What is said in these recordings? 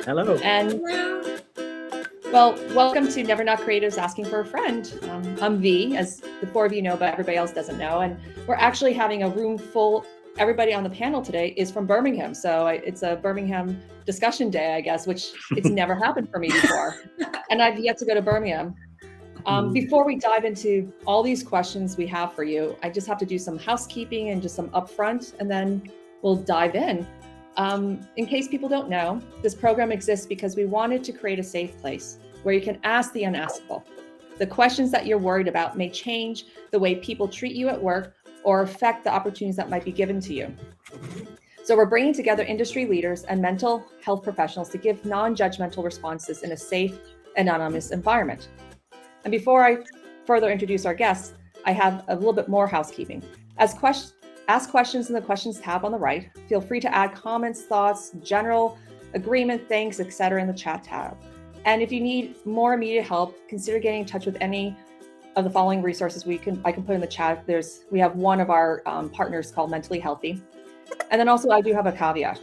Hello. And well, welcome to Never Not Creatives Asking for a Friend. I'm V, as the four of you know, but everybody else doesn't know. And we're actually having a room full. Everybody on the panel today is from Birmingham. So it's a Birmingham discussion day, I guess, which it's never happened for me before. And I've yet to go to Birmingham. Before we dive into all these questions we have for you, I just have to do some housekeeping and just some upfront, and then we'll dive in. In case people don't know, this program exists because we wanted to create a safe place where you can ask the unaskable. The questions that you're worried about may change the way people treat you at work or affect the opportunities that might be given to you. So we're bringing together industry leaders and mental health professionals to give non-judgmental responses in a safe, anonymous environment. And before I further introduce our guests, I have a little bit more housekeeping. Ask questions in the questions tab on the right. Feel free to add comments, thoughts, general agreement, thanks, etc. in the chat tab. And if you need more immediate help, consider getting in touch with any of the following resources I can put in the chat. We have one of our partners called Mentally Healthy. And then also I do have a caveat.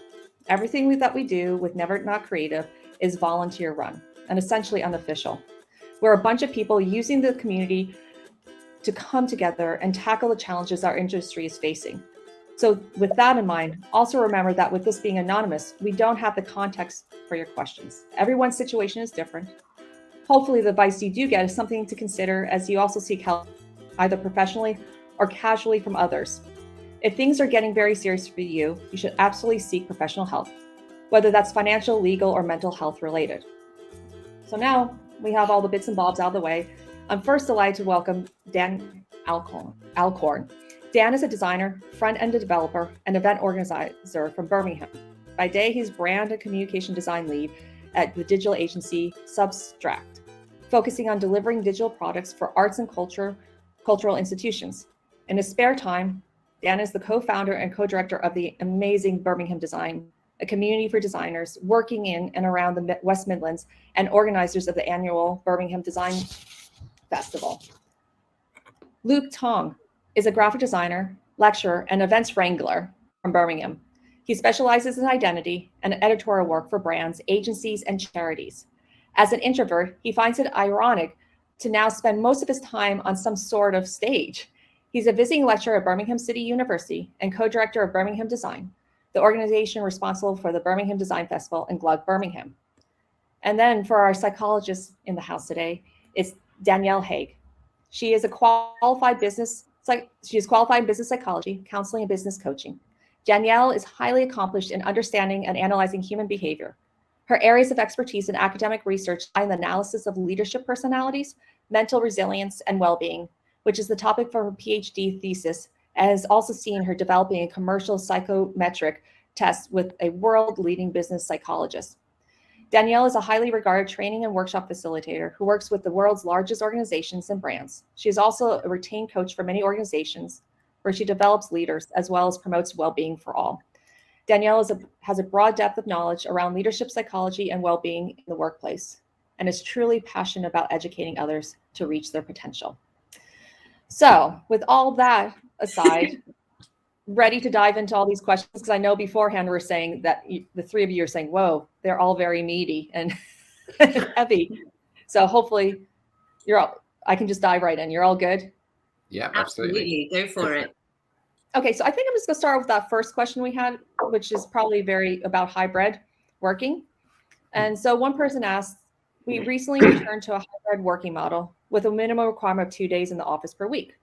Everything that we do with Never Not Creative is volunteer run and essentially unofficial. We're a bunch of people using the community to come together and tackle the challenges our industry is facing. So with that in mind, also remember that with this being anonymous, we don't have the context for your questions. Everyone's situation is different. Hopefully the advice you do get is something to consider as you also seek help, either professionally or casually from others. If things are getting very serious for you, you should absolutely seek professional help, whether that's financial, legal, or mental health related. So now we have all the bits and bobs out of the way. I'm first delighted to welcome Dan Alcorn. Dan is a designer, front-end developer, and event organizer from Birmingham. By day, he's brand and communication design lead at the digital agency Substract, focusing on delivering digital products for arts and cultural institutions. In his spare time, Dan is the co-founder and co-director of the amazing Birmingham Design, a community for designers working in and around the West Midlands and organizers of the annual Birmingham Design Festival. Luke Tong is a graphic designer, lecturer, and events wrangler from Birmingham. He specializes in identity and editorial work for brands, agencies, and charities. As an introvert, he finds it ironic to now spend most of his time on some sort of stage. He's a visiting lecturer at Birmingham City University and co-director of Birmingham Design, the organization responsible for the Birmingham Design Festival and GLUG Birmingham. And then for our psychologist in the house today is Dannielle Haig. She is qualified in business psychology, counseling, and business coaching. Dannielle is highly accomplished in understanding and analyzing human behavior. Her areas of expertise in academic research lie in the analysis of leadership personalities, mental resilience, and well-being, which is the topic for her PhD thesis, and has also seen her developing a commercial psychometric test with a world-leading business psychologist. Dannielle is a highly regarded training and workshop facilitator who works with the world's largest organizations and brands. She is also a retained coach for many organizations where she develops leaders as well as promotes well-being for all. Dannielle has a broad depth of knowledge around leadership psychology and well-being in the workplace, and is truly passionate about educating others to reach their potential. So with all that aside, ready to dive into all these questions, because I know beforehand we're saying that the three of you are saying, whoa, they're all very meaty and heavy. So hopefully I can just dive right in. You're all good? Yeah, absolutely. Go for it. Okay, so I think I'm just gonna start with that first question we had, which is probably very about hybrid working. And so one person asked, we recently returned to a hybrid working model with a minimum requirement of 2 days in the office per week.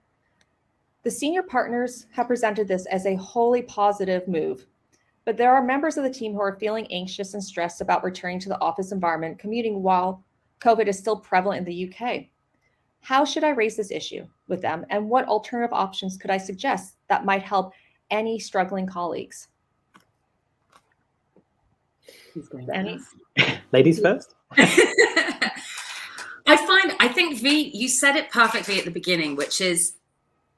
The senior partners have presented this as a wholly positive move, but there are members of the team who are feeling anxious and stressed about returning to the office environment, commuting while COVID is still prevalent in the UK. How should I raise this issue with them, and what alternative options could I suggest that might help any struggling colleagues? Ladies first. I think V, you said it perfectly at the beginning, which is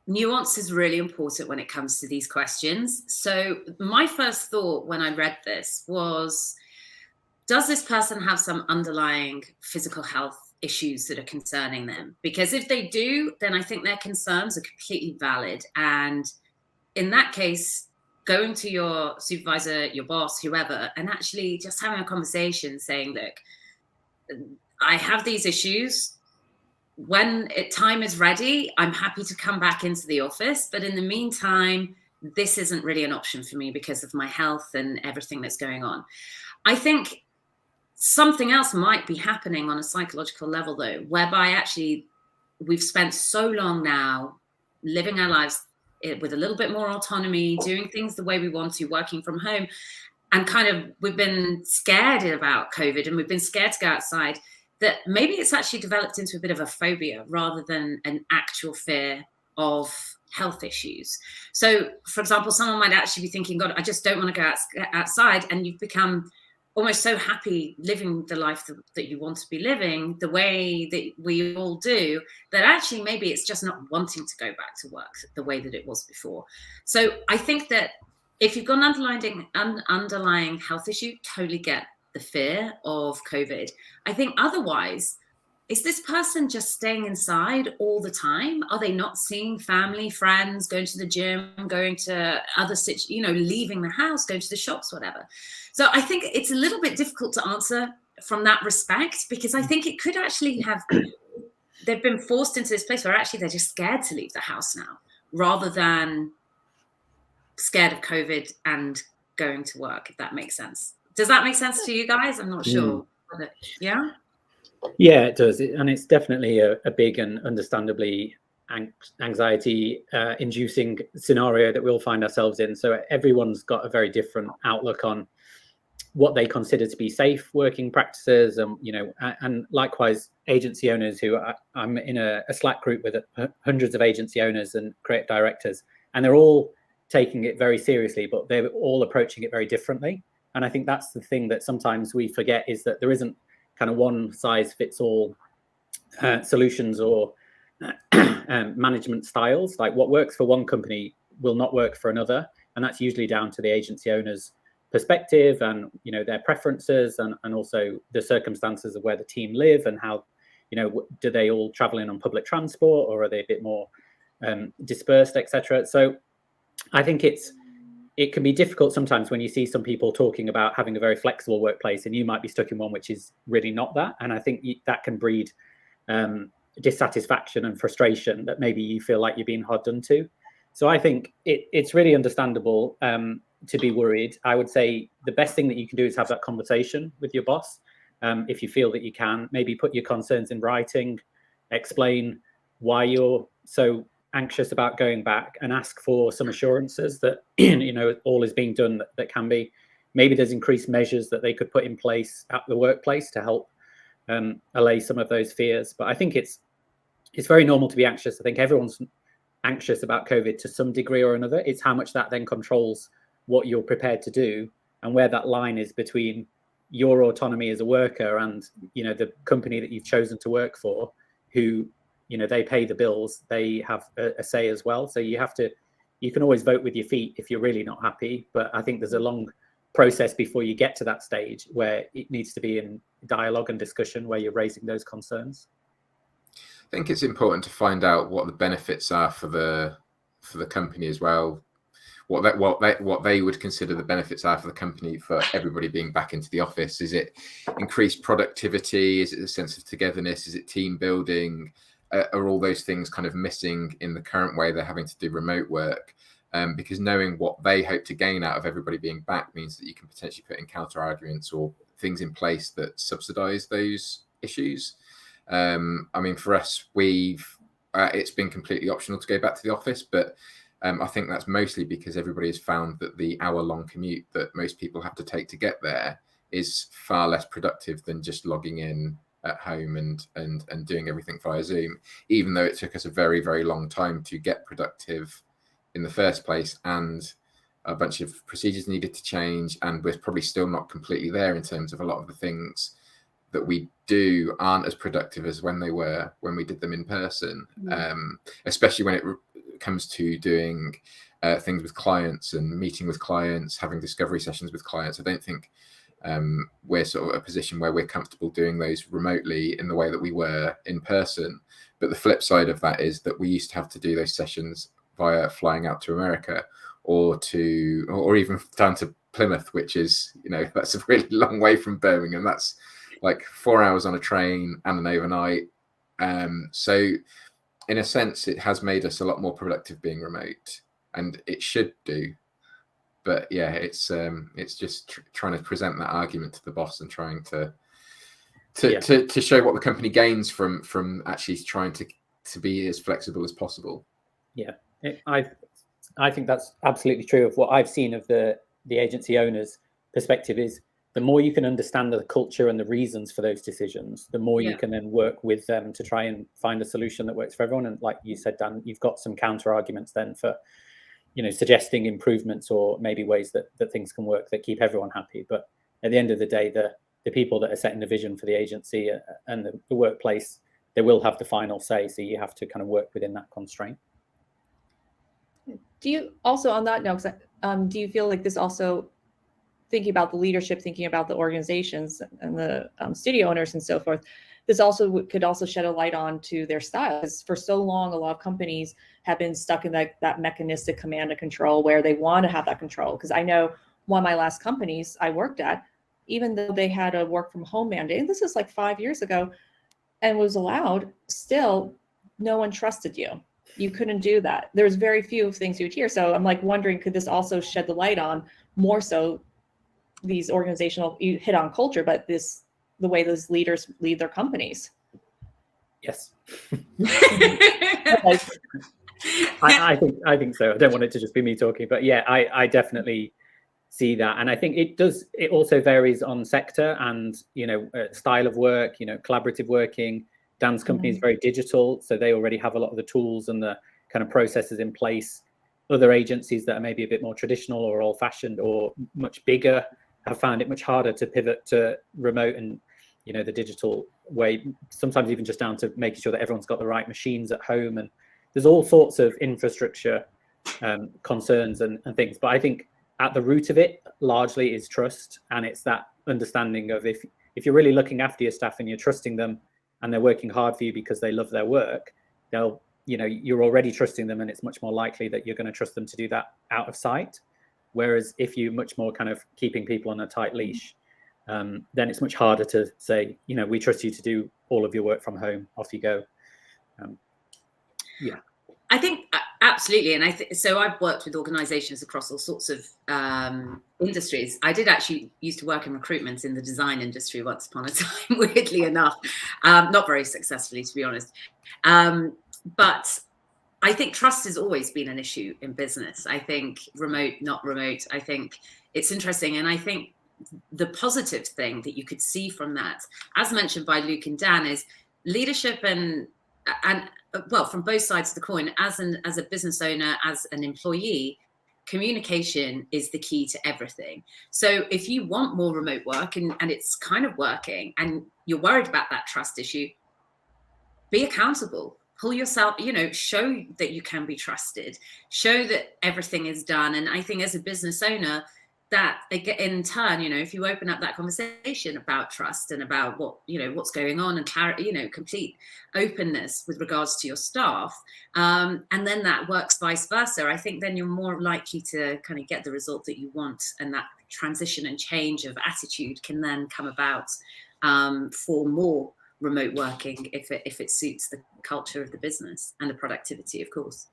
nuance is really important when it comes to these questions. So my first thought when I read this was, does this person have some underlying physical health issues that are concerning them? Because if they do, then I think their concerns are completely valid. And in that case, going to your supervisor, your boss, whoever, and actually just having a conversation saying, look, I have these issues. When time is ready, I'm happy to come back into the office. But in the meantime, this isn't really an option for me because of my health and everything that's going on. I think something else might be happening on a psychological level, though, whereby actually we've spent so long now living our lives with a little bit more autonomy, doing things the way we want to, working from home. And kind of we've been scared about COVID and we've been scared to go outside, that maybe it's actually developed into a bit of a phobia rather than an actual fear of health issues. So, for example, someone might actually be thinking, God, I just don't want to go outside. And you've become almost so happy living the life that you want to be living, the way that we all do, that actually maybe it's just not wanting to go back to work the way that it was before. So I think that if you've got an underlying health issue, totally get the fear of COVID. I think otherwise, is this person just staying inside all the time? Are they not seeing family, friends, going to the gym, going to other leaving the house, going to the shops, whatever? So I think it's a little bit difficult to answer from that respect, because I think it could actually they've been forced into this place where actually they're just scared to leave the house now, rather than scared of COVID and going to work, if that makes sense. Does that make sense to you guys? I'm not sure. Yeah? Yeah, it does. And it's definitely a big and understandably anxiety inducing scenario that we'll find ourselves in. So everyone's got a very different outlook on what they consider to be safe working practices, and likewise agency owners who I'm in a Slack group with hundreds of agency owners and creative directors, and they're all taking it very seriously, but they're all approaching it very differently. And I think that's the thing that sometimes we forget, is that there isn't kind of one size fits all solutions or management styles. Like what works for one company will not work for another. And that's usually down to the agency owner's perspective and, their preferences and also the circumstances of where the team live and how, do they all travel in on public transport or are they a bit more dispersed, etc. So I think it can be difficult sometimes when you see some people talking about having a very flexible workplace and you might be stuck in one which is really not that. And I think that can breed dissatisfaction and frustration that maybe you feel like you're being hard done to. So I think it's really understandable to be worried. I would say the best thing that you can do is have that conversation with your boss. If you feel that you can, maybe put your concerns in writing, explain why you're so anxious about going back and ask for some assurances that all is being done that can be. Maybe there's increased measures that they could put in place at the workplace to help allay some of those fears. But I think it's very normal to be anxious. I think everyone's anxious about COVID to some degree or another. It's how much that then controls what you're prepared to do and where that line is between your autonomy as a worker and the company that you've chosen to work for, who they pay the bills, they have a say as well. So you can always vote with your feet if you're really not happy. But I think there's a long process before you get to that stage where it needs to be in dialogue and discussion where you're raising those concerns. I think it's important to find out what the benefits are for the company as well. What they would consider the benefits are for the company for everybody being back into the office. Is it increased productivity? Is it a sense of togetherness? Is it team building? Are all those things kind of missing in the current way they're having to do remote work? Because knowing what they hope to gain out of everybody being back means that you can potentially put in counter arguments or things in place that subsidize those issues. I mean, for us, it's been completely optional to go back to the office, but I think that's mostly because everybody has found that the hour-long commute that most people have to take to get there is far less productive than just logging in at home and doing everything via Zoom, even though it took us a very, very long time to get productive in the first place, and a bunch of procedures needed to change, and we're probably still not completely there in terms of a lot of the things that we do aren't as productive as when they were when we did them in person, especially when it comes to doing things with clients and meeting with clients, having discovery sessions with clients. I don't think we're sort of at a position where we're comfortable doing those remotely in the way that we were in person. But the flip side of that is that we used to have to do those sessions via flying out to America or even down to Plymouth, which is, that's a really long way from Birmingham. That's like 4 hours on a train and an overnight. So in a sense, it has made us a lot more productive being remote, and it should do. But yeah, it's just trying to present that argument to the boss and trying to show what the company gains from actually trying to be as flexible as possible. Yeah, I think that's absolutely true. Of what I've seen of the agency owner's perspective is, the more you can understand the culture and the reasons for those decisions, the more you can then work with them to try and find a solution that works for everyone. And like you said, Dan, you've got some counter arguments then for, suggesting improvements or maybe ways that things can work that keep everyone happy. But at the end of the day, the people that are setting the vision for the agency and the workplace, they will have the final say. So you have to kind of work within that constraint. Do you also, on that note, do you feel like this also, thinking about the leadership, thinking about the organizations and the studio owners and so forth, this also could also shed a light on to their style? Because for so long, a lot of companies have been stuck in that mechanistic command and control where they want to have that control. Because I know one of my last companies I worked at, even though they had a work from home mandate, and this is like 5 years ago, and was allowed, still no one trusted you. You couldn't do that. There's very few things you'd hear. So I'm like wondering, could this also shed the light on more so these organizational, you hit on culture, but the way those leaders lead their companies? Yes. I think so. I don't want it to just be me talking, but yeah, I definitely see that. And I think it also varies on sector and, style of work, collaborative working. Dan's company is very digital, so they already have a lot of the tools and the kind of processes in place. Other agencies that are maybe a bit more traditional or old fashioned or much bigger have found it much harder to pivot to remote and, the digital way, sometimes even just down to making sure that everyone's got the right machines at home. And there's all sorts of infrastructure concerns and things. But I think at the root of it largely is trust. And it's that understanding of if you're really looking after your staff and you're trusting them and they're working hard for you because they love their work, they'll, you're already trusting them, and it's much more likely that you're going to trust them to do that out of sight. Whereas if you're much more kind of keeping people on a tight leash, then it's much harder to say, we trust you to do all of your work from home, off you go. Yeah. I think absolutely. And so I've worked with organizations across all sorts of industries. I did actually used to work in recruitment in the design industry once upon a time, weirdly enough, not very successfully, to be honest. But I think trust has always been an issue in business. I think remote, not remote. I think it's interesting. And I think the positive thing that you could see from that, as mentioned by Luke and Dan, is leadership and well, from both sides of the coin, as a business owner, as an employee, communication is the key to everything. So if you want more remote work and it's kind of working and you're worried about that trust issue, be accountable. Pull yourself, show that you can be trusted, show that everything is done. And I think as a business owner, that in turn, if you open up that conversation about trust and about what's going on and clarity, complete openness with regards to your staff, and then that works vice versa, I think then you're more likely to kind of get the result that you want, and that transition and change of attitude can then come about for more remote working if it suits the culture of the business and the productivity, of course.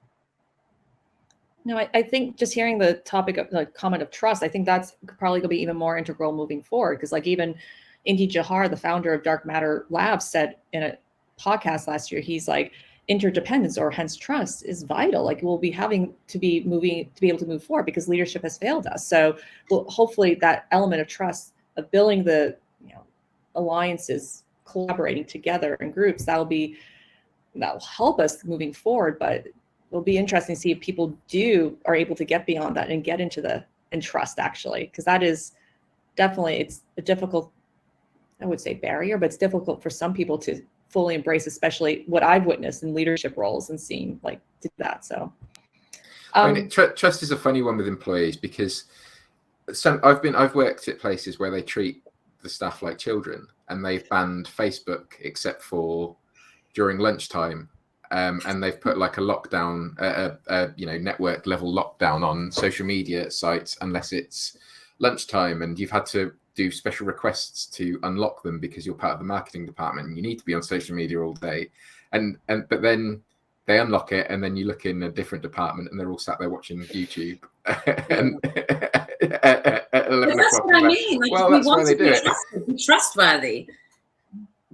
No, I think just hearing the topic of the comment of trust, I think that's probably going to be even more integral moving forward. Because like even Indy Johar, the founder of Dark Matter Labs, said in a podcast last year, he's like, interdependence or hence trust is vital. Like we'll be having to be able to move forward because leadership has failed us. So well, hopefully that element of trust, of building the alliances, collaborating together in groups, that will help us moving forward. But it'll be interesting to see if people are able to get beyond that and get into and trust, actually, because that is definitely, it's a difficult, I would say barrier, but it's difficult for some people to fully embrace, especially what I've witnessed in leadership roles and seeing like do that. So trust is a funny one with employees, because I've worked at places where they treat the staff like children, and they've banned Facebook except for during lunchtime. and they've put like a lockdown, network level lockdown on social media sites unless it's lunchtime, and you've had to do special requests to unlock them because you're part of the marketing department and you need to be on social media all day. But then they unlock it, and then you look in a different department and they're all sat there watching YouTube. And at 11 that's o'clock, what I mean. Like, well, we that's why want they to do be it. trustworthy.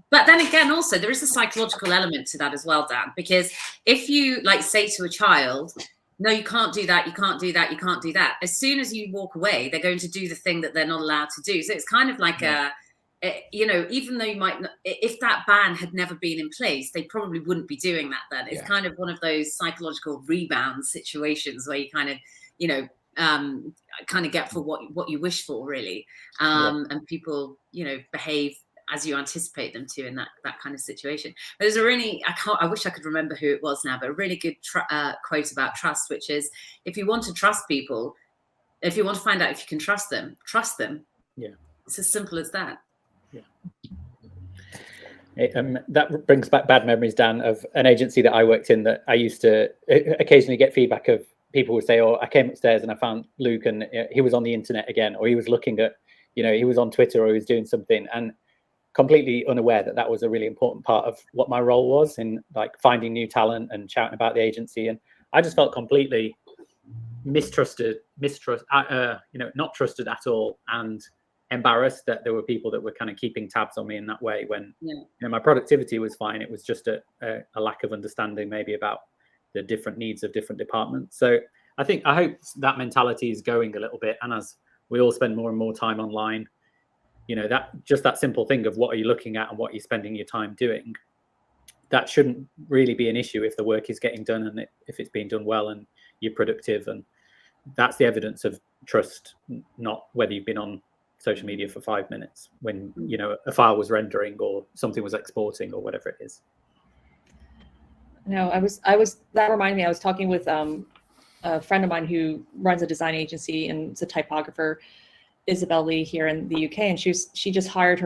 But then again, also, there is a psychological element to that as well, Dan, because if you like say to a child, no, you can't do that, you can't do that, you can't do that. As soon as you walk away, they're going to do the thing that they're not allowed to do. So it's kind of like even though you might not, if that ban had never been in place, they probably wouldn't be doing that then. It's kind of one of those psychological rebound situations where you kind of, kind of get for what you wish for, really. And people, behave as you anticipate them to in that kind of situation. But there's a really, I wish I could remember who it was now, but a really good quote about trust, which is, if you want to trust people, if you want to find out if you can trust them, trust them. Yeah. It's as simple as that. Yeah. That brings back bad memories, Dan, of an agency that I worked in that I used to occasionally get feedback of. People would say, I came upstairs and I found Luke and he was on the internet again, or he was looking at, he was on Twitter, or he was doing something, and completely unaware that that was a really important part of what my role was in like finding new talent and shouting about the agency. And I just felt completely not trusted at all, and embarrassed that there were people that were kind of keeping tabs on me in that way when my productivity was fine. It was just a lack of understanding maybe about the different needs of different departments. So I hope that mentality is going a little bit, and as we all spend more and more time online, that simple thing of what are you looking at and what you're spending your time doing, that shouldn't really be an issue if the work is getting done and if it's being done well and you're productive. And that's the evidence of trust, not whether you've been on social media for 5 minutes when a file was rendering or something was exporting or whatever it is. No, that reminded me, I was talking with a friend of mine who runs a design agency and is a typographer, Isabel Lee, here in the UK, and she just hired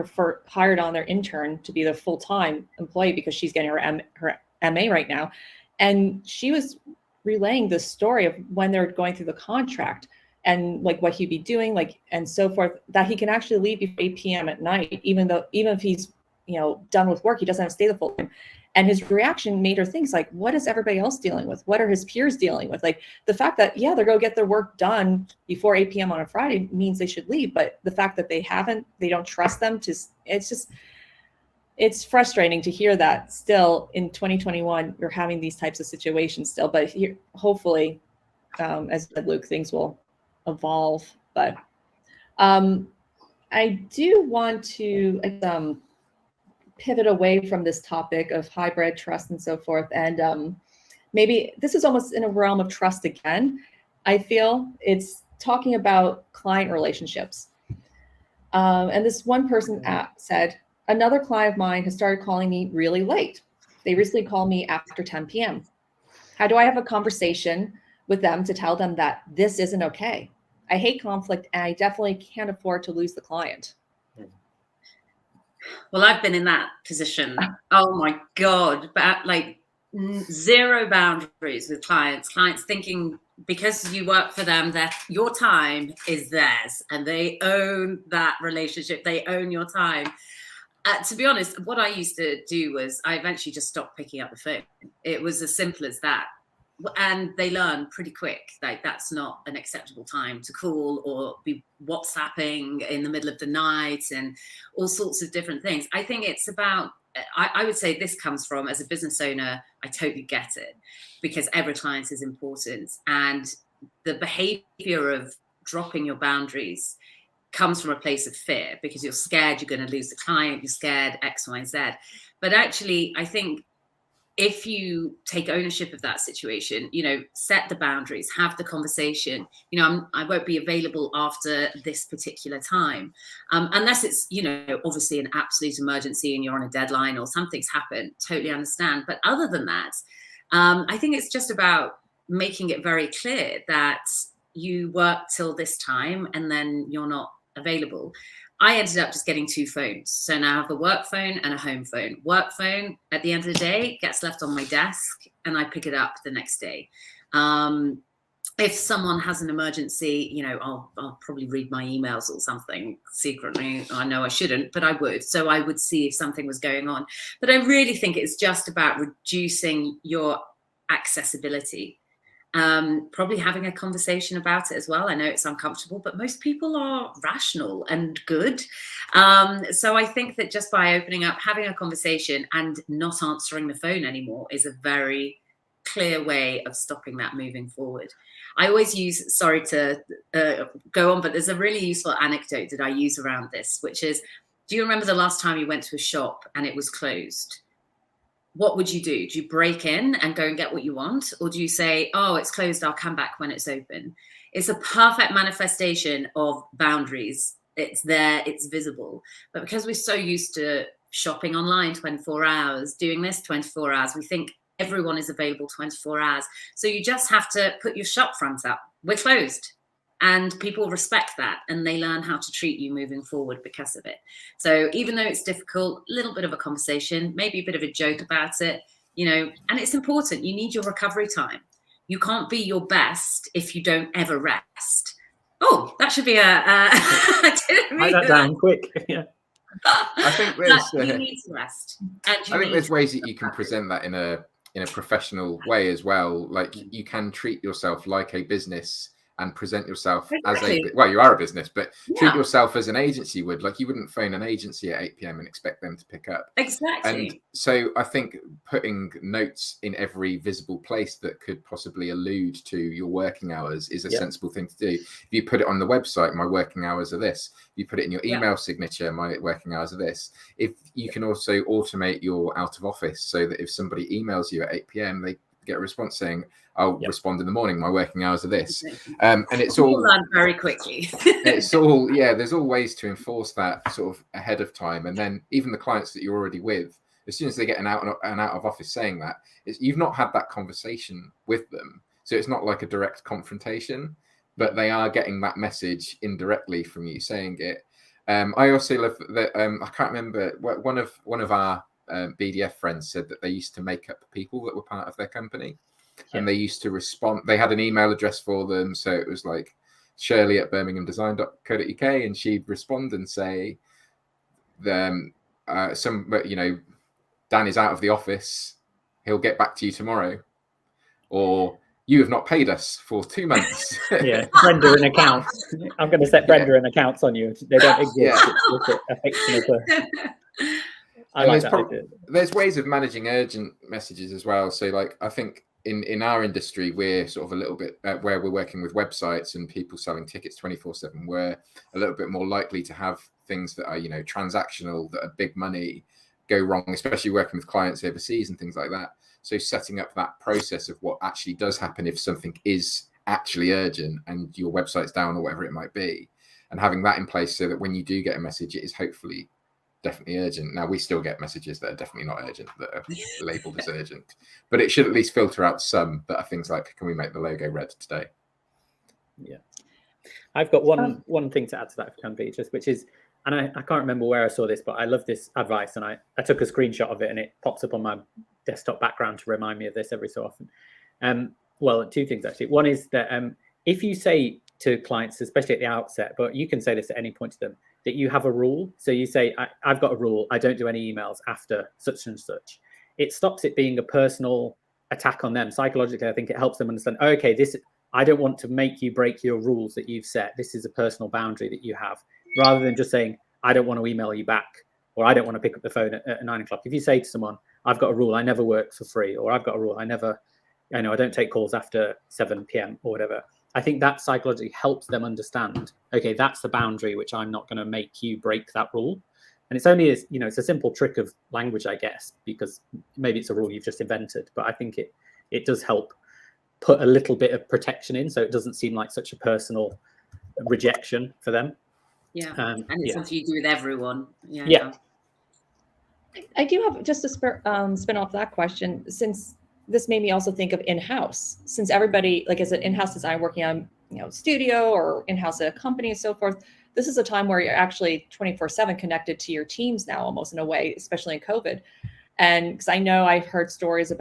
on their intern to be the full-time employee because she's getting her MA right now. And she was relaying the story of when they're going through the contract and like what he'd be doing, like, and so forth, that he can actually leave before 8 p.m. at night, even if he's done with work, he doesn't have to stay the full time. And his reaction made her think, like, what is everybody else dealing with? What are his peers dealing with? Like the fact that, they're going to get their work done before 8 p.m. on a Friday means they should leave. But the fact that they don't trust them it's frustrating to hear that still in 2021, we're having these types of situations still. But here, hopefully, as said Luke, things will evolve. But I do want to pivot away from this topic of hybrid trust and so forth. And maybe this is almost in a realm of trust again. I feel it's talking about client relationships. And this one person said, another client of mine has started calling me really late. They recently called me after 10 p.m. How do I have a conversation with them to tell them that this isn't okay? I hate conflict and I definitely can't afford to lose the client. Well, I've been in that position. Oh my God. But like zero boundaries with clients thinking because you work for them, that your time is theirs and they own that relationship. They own your time. To be honest, what I used to do was I eventually just stopped picking up the phone. It was as simple as that. And they learn pretty quick, like that's not an acceptable time to call or be WhatsApping in the middle of the night and all sorts of different things. I think it's about, I would say this comes from, as a business owner, I totally get it because every client is important. And the behavior of dropping your boundaries comes from a place of fear because you're scared you're going to lose the client, you're scared X, Y, and Z. But actually, I think if you take ownership of that situation, set the boundaries, have the conversation, I won't be available after this particular time, unless it's, obviously an absolute emergency and you're on a deadline or something's happened, totally understand. But other than that, I think it's just about making it very clear that you work till this time and then you're not available. I ended up just getting 2 phones. So now I have the work phone and a home phone. Work phone at the end of the day gets left on my desk and I pick it up the next day. If someone has an emergency, you know, I'll probably read my emails or something secretly. I know I shouldn't, but I would. So I would see if something was going on. But I really think it's just about reducing your accessibility. Probably having a conversation about it as well. I know it's uncomfortable, but most people are rational and good. So I think that just by opening up, having a conversation and not answering the phone anymore is a very clear way of stopping that moving forward. I always use, sorry to go on, but there's a really useful anecdote that I use around this, which is, do you remember the last time you went to a shop and it was closed? What would you do? Do you break in and go and get what you want? Or do you say, oh, it's closed, I'll come back when it's open? It's a perfect manifestation of boundaries. It's there, it's visible. But because we're so used to shopping online 24 hours, doing this 24 hours, we think everyone is available 24 hours. So you just have to put your shop front up. We're closed. And people respect that and they learn how to treat you moving forward because of it. So even though it's difficult, a little bit of a conversation, maybe a bit of a joke about it, you know, and it's important. You need your recovery time. You can't be your best if you don't ever rest. Oh, that should be I didn't Write that down quick. Yeah. I think there's you need to rest. And I think there's ways that you can present that in a professional way as well. Like you can treat yourself like a business and present yourself as well, you are a business, but treat yourself as an agency would. Like you wouldn't phone an agency at 8 p.m. and expect them to pick up. Exactly. And so I think putting notes in every visible place that could possibly allude to your working hours is a sensible thing to do. If you put it on the website, my working hours are this. If you put it in your email signature, my working hours are this. If you can also automate your out of office so that if somebody emails you at 8 p.m, they get a response saying, I'll respond in the morning. My working hours are this. And it's all learn very quickly. It's all, there's all ways to enforce that sort of ahead of time. And then even the clients that you're already with, as soon as they get an out of office saying that, you've not had that conversation with them. So it's not like a direct confrontation, but they are getting that message indirectly from you saying it. I also love that, I can't remember, one of our BDF friends said that they used to make up people that were part of their company. And they used to respond. They had an email address for them. So it was like shirley@birminghamdesign.co.uk. And she'd respond and say, Dan is out of the office. He'll get back to you tomorrow. Or you have not paid us for 2 months. Brenda in accounts. I'm going to set Brenda in accounts on you. They don't exist. It's just a fiction of there's ways of managing urgent messages as well. So like, I think in our industry, we're sort of a little bit where we're working with websites and people selling tickets 24/7. We're a little bit more likely to have things that are, transactional, that are big money, go wrong, especially working with clients overseas and things like that. So setting up that process of what actually does happen if something is actually urgent and your website's down or whatever it might be, and having that in place so that when you do get a message, it is hopefully definitely urgent. Now we still get messages that are definitely not urgent, that are labeled as urgent, but it should at least filter out some that are things like, can we make the logo red today? I've got one thing to add to that, if you can, Pete, which is, and I can't remember where I saw this, but I love this advice, and I took a screenshot of it, and it pops up on my desktop background to remind me of this every so often. Well, 2 things actually. One is that if you say to clients, especially at the outset, but you can say this at any point to them, that you have a rule. So you say, I've got a rule. I don't do any emails after such and such. It stops it being a personal attack on them. Psychologically, I think it helps them understand, okay, I don't want to make you break your rules that you've set. This is a personal boundary that you have, rather than just saying, I don't want to email you back, or I don't want to pick up the phone at 9 o'clock. If you say to someone, I've got a rule, I never work for free, or I've got a rule, I don't take calls after 7 p.m. or whatever. I think that psychologically helps them understand, okay, that's the boundary, which I'm not going to make you break that rule. And it's only it's a simple trick of language, I guess, because maybe it's a rule you've just invented, but I think it does help put a little bit of protection in, so it doesn't seem like such a personal rejection for them. And it's something you do with everyone. I do have just to spin off that question, since this made me also think of in-house, since everybody, like as an in-house designer working on, studio or in-house at a company and so forth, this is a time where you're actually 24/7 connected to your teams now, almost in a way, especially in COVID. And because I know I've heard stories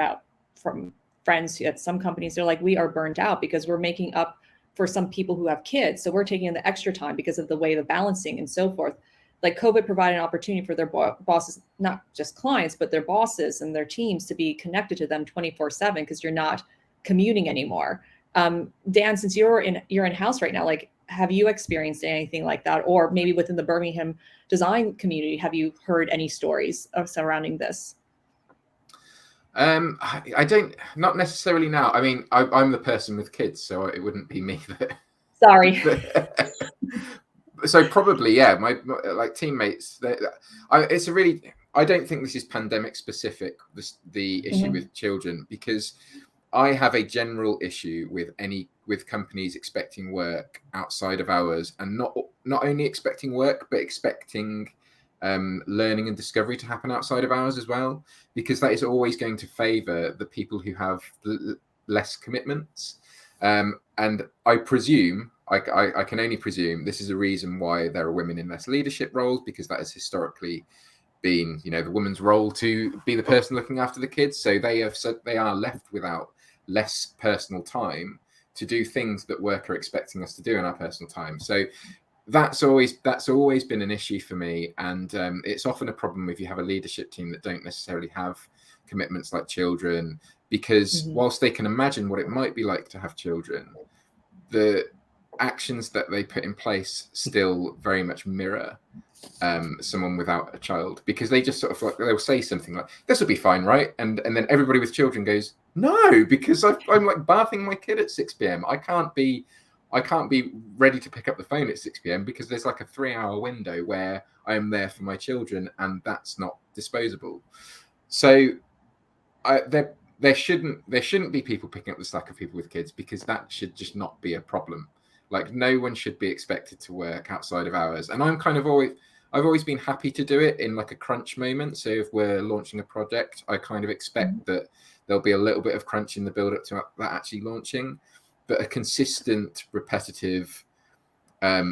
from friends at some companies, they're like, we are burnt out because we're making up for some people who have kids. So we're taking in the extra time because of the way of balancing and so forth. Like COVID provided an opportunity for their bosses, not just clients, but their bosses and their teams to be connected to them 24/7 because you're not commuting anymore. Dan, since you're in-house right now, like, have you experienced anything like that? Or maybe within the Birmingham design community, have you heard any stories surrounding this? I don't, not necessarily now. I mean, I'm the person with kids, so it wouldn't be me that. Sorry. So probably, yeah, my like teammates. It's a really. I don't think this is pandemic specific. The issue with children, because I have a general issue with companies expecting work outside of hours, and not only expecting work, but expecting learning and discovery to happen outside of hours as well, because that is always going to favor the people who have less commitments. And I presume, I can only presume, this is a reason why there are women in less leadership roles, because that has historically been, the woman's role to be the person looking after the kids. So they are left without less personal time to do things that work are expecting us to do in our personal time. So that's always been an issue for me, and it's often a problem if you have a leadership team that don't necessarily have commitments like children, because whilst they can imagine what it might be like to have children, the actions that they put in place still very much mirror someone without a child, because they just sort of like, they'll say something like, this will be fine, right? And then everybody with children goes, no, because I'm like bathing my kid at 6 p.m. I can't be ready to pick up the phone at 6 p.m. because there's like a 3-hour window where I am there for my children, and that's not disposable. So there shouldn't be people picking up the slack of people with kids, because that should just not be a problem. Like, no one should be expected to work outside of hours. And I've always been happy to do it in like a crunch moment. So if we're launching a project, I kind of expect that there'll be a little bit of crunch in the build up to that actually launching. But a consistent, repetitive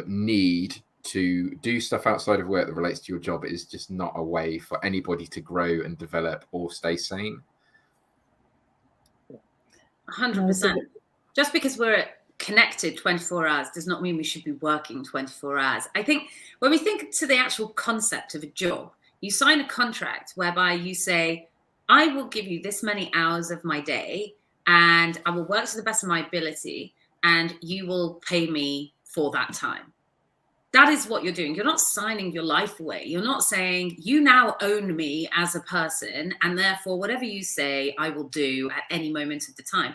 need to do stuff outside of work that relates to your job is just not a way for anybody to grow and develop or stay sane. 100%. Just because we're connected 24 hours does not mean we should be working 24 hours. I think when we think to the actual concept of a job, you sign a contract whereby you say, I will give you this many hours of my day, and I will work to the best of my ability, and you will pay me for that time. That is what you're doing. You're not signing your life away. You're not saying, you now own me as a person, and therefore whatever you say, I will do at any moment of the time.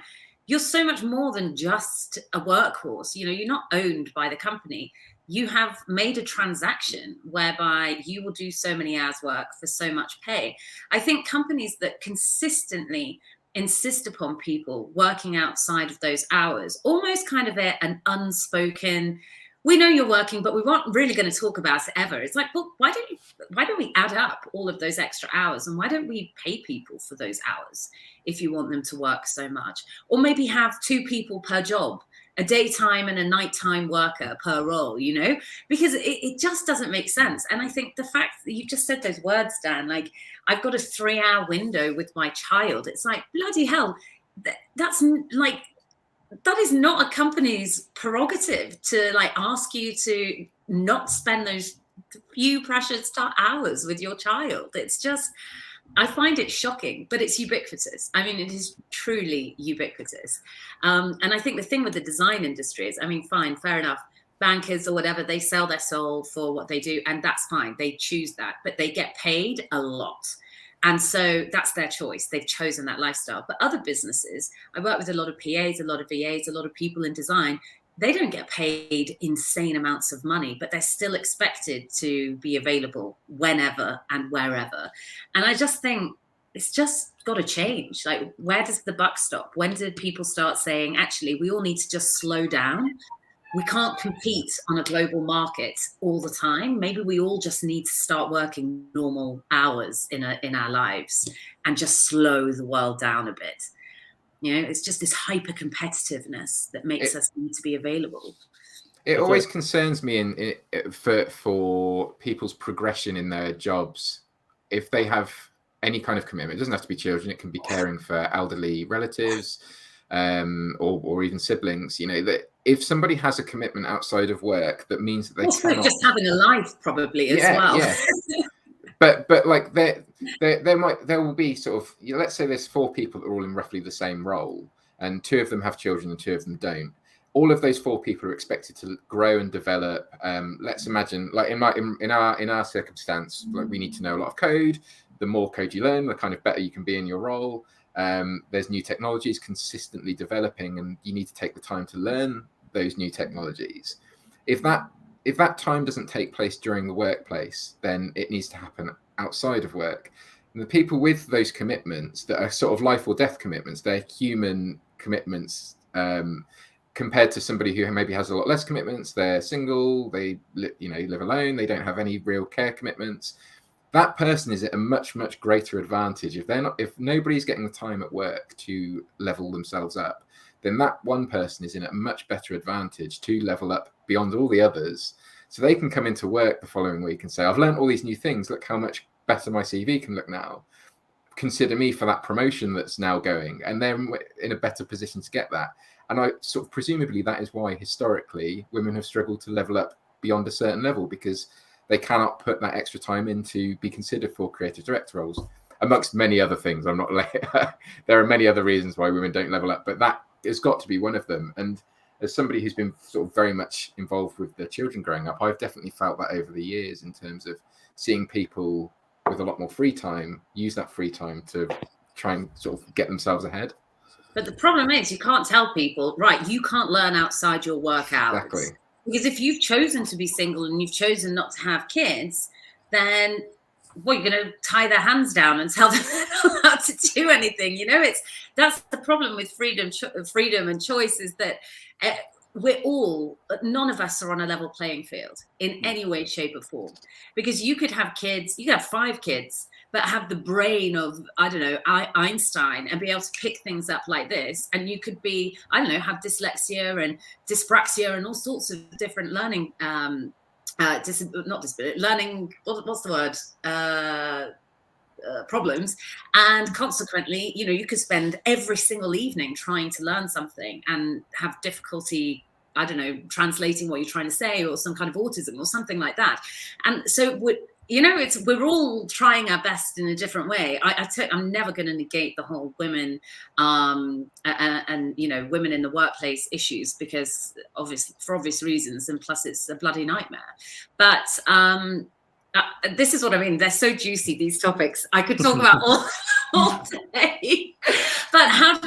You're so much more than just a workhorse. You're not owned by the company. You have made a transaction whereby you will do so many hours work for so much pay. I think companies that consistently insist upon people working outside of those hours, almost kind of an unspoken, we know you're working, but we weren't really going to talk about it ever. It's like, well, why don't we add up all of those extra hours, and why don't we pay people for those hours if you want them to work so much? Or maybe have 2 people per job, a daytime and a nighttime worker per role, because it just doesn't make sense. And I think the fact that you just said those words, Dan, like, I've got a 3-hour window with my child. It's like, bloody hell, that's like, that is not a company's prerogative to like ask you to not spend those few precious hours with your child. It's just, I find it shocking, but it's ubiquitous. I mean, it is truly ubiquitous. And I think the thing with the design industry is, I mean, fine, fair enough. Bankers or whatever, they sell their soul for what they do, and that's fine. They choose that, but they get paid a lot. And so that's their choice. They've chosen that lifestyle. But other businesses, I work with a lot of PAs, a lot of VAs, a lot of people in design. They don't get paid insane amounts of money, but they're still expected to be available whenever and wherever. And I just think it's just got to change. Like, where does the buck stop? When did people start saying, actually, we all need to just slow down? We can't compete on a global market all the time. Maybe we all just need to start working normal hours in our lives and just slow the world down a bit. It's just this hyper competitiveness that makes us need to be available. It always concerns me for people's progression in their jobs. If they have any kind of commitment, it doesn't have to be children. It can be caring for elderly relatives, or even siblings. You know, that if somebody has a commitment outside of work, that means that they cannot, just having a life probably as well. Yeah. But like there will be sort of, let's say there's 4 people that are all in roughly the same role, and 2 of them have children and 2 of them don't. All of those 4 people are expected to grow and develop. Let's imagine, like in our circumstance, like we need to know a lot of code. The more code you learn, the kind of better you can be in your role. There's new technologies consistently developing, and you need to take the time to learn those new technologies. If that time doesn't take place during the workplace, then it needs to happen outside of work. And the people with those commitments that are sort of life or death commitments, they're human commitments, compared to somebody who maybe has a lot less commitments. They're single, they live alone, they don't have any real care commitments. That person is at a much, much greater advantage. If nobody's getting the time at work to level themselves up, then that one person is in a much better advantage to level up beyond all the others. So they can come into work the following week and say, I've learned all these new things. Look how much better my CV can look now. Consider me for that promotion that's now going. And they're in a better position to get that. And I sort of presumably that is why historically women have struggled to level up beyond a certain level, because they cannot put that extra time in to be considered for creative director roles, amongst many other things. I'm not there are many other reasons why women don't level up, but that has got to be one of them. And as somebody who's been sort of very much involved with their children growing up, I've definitely felt that over the years in terms of seeing people with a lot more free time use that free time to try and sort of get themselves ahead. But the problem is you can't tell people, right, you can't learn outside your work hours. Exactly. Because if you've chosen to be single and you've chosen not to have kids, then you're going to tie their hands down and tell them they're not allowed to do anything. That's the problem with freedom and choice, is that none of us are on a level playing field in any way, shape or form. Because you could have kids, you could have 5 kids, but have the brain of, I don't know, Einstein, and be able to pick things up like this. And you could be, I don't know, have dyslexia and dyspraxia and all sorts of different learning, learning, what's the word? Problems. And consequently, you could spend every single evening trying to learn something and have difficulty, I don't know, translating what you're trying to say, or some kind of autism or something like that. And so we're all trying our best in a different way. I'm never going to negate the whole women and women in the workplace issues, because for obvious reasons, and plus it's a bloody nightmare. But this is what I mean. They're so juicy, these topics. I could talk about all day. But how